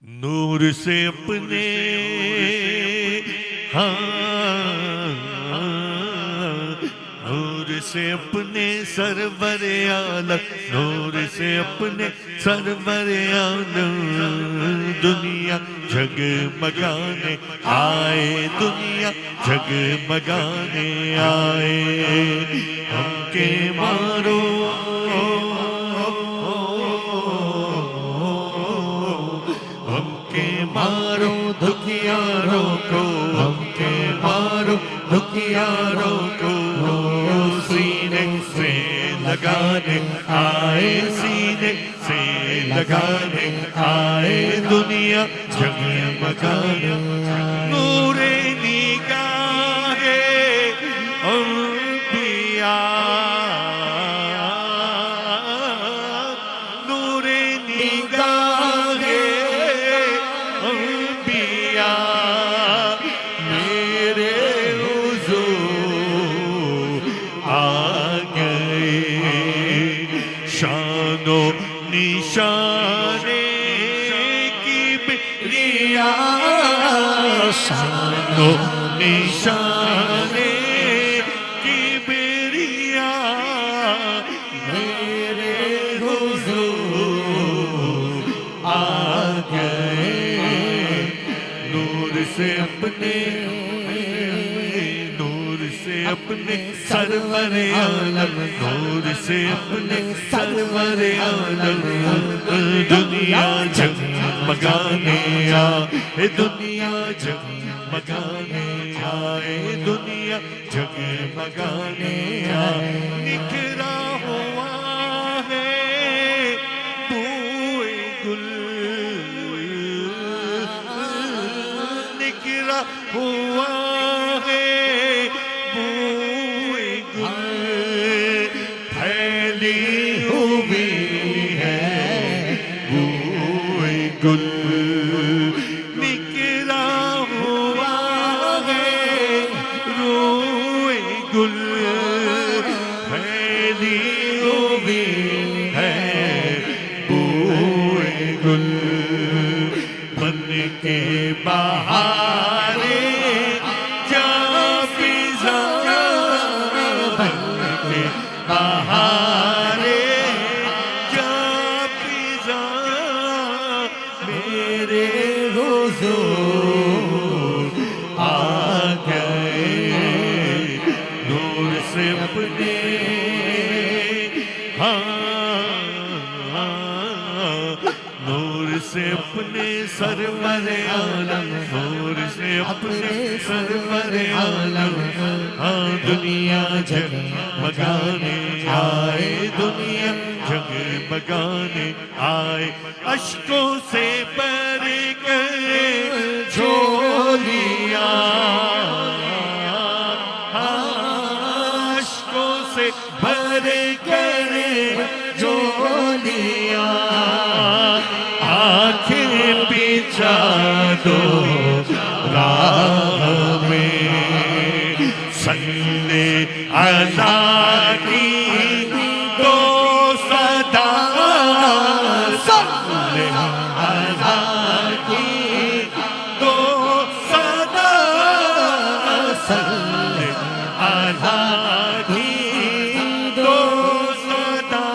نور سے اپنے نور سے اپنے سرور عالم، نور سے اپنے سرور عالم دنیا جگمگانے آئے، دنیا جگمگانے آئے۔ ہم کے مارو مارو دکھیاروں کو، ہم کے مارو دکھیاروں کو، سینے سے لگانے آئے، سینے سے لگانے آئے دنیا جگمگانے آئے۔ نور نگاہ انبیاء، نور نگاہ میرے حضور آ گئے، شان و نشان کبریاء، شان و نشان کبریاء میرے حضور آ گئے۔ نور سے اپنے، نور سے اپنے سرور عالم، نور سے اپنے سرور عالم دنیا جگمگانے آئے، دنیا جگمگانے آئے، دنیا جگمگانے آئے۔ نکھرا ہوا ہے بوئے گل، نکھرا ہوا ہے بوئے گل، پھیلی ہوئی ہے بوئے گل، نکھرا ہوا ہے روئے گل، پھیلی ہوئی ہے بوئے گل، بن کے بہارے جا فضا، بن کے بہارے جا فضا میرے حضور آ گئے۔ نور سے اپنے نور سے اپنے سرور عالم، نور سے اپنے سرور عالم دنیا جگمگانے آئے، دنیا جگمگانے آئے۔ اشکوں سے بھر گئے جھولیاں، اشکوں سے بھر گئے جھولیاں، آنکھیں بچھا دو راہ میں، صلی اللہ کی دو صدا، صلی اللہ کی دو صدا، صلی اللہ کی دو صدا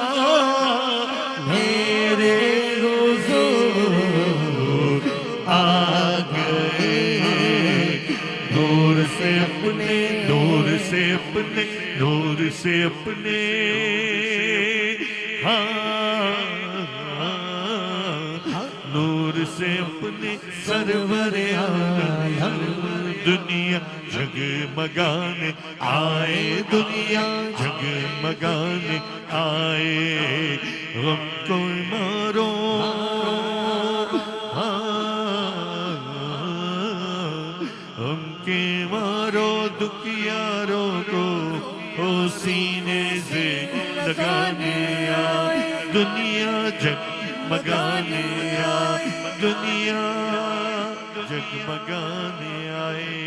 میرے حضور آ گئے۔ نور سے اپنے، نور سے اپنے، نور سے اپنے نور سے اپنے سرور عالم دنیا جگمگانے آئے، دنیا جگمگانے آئے۔ غم کو مارو غم کے مارو دکھیاروں کو، سینے سے لگانے آئے، دنیا جگمگانے آئے، دنیا جگمگانے آئے۔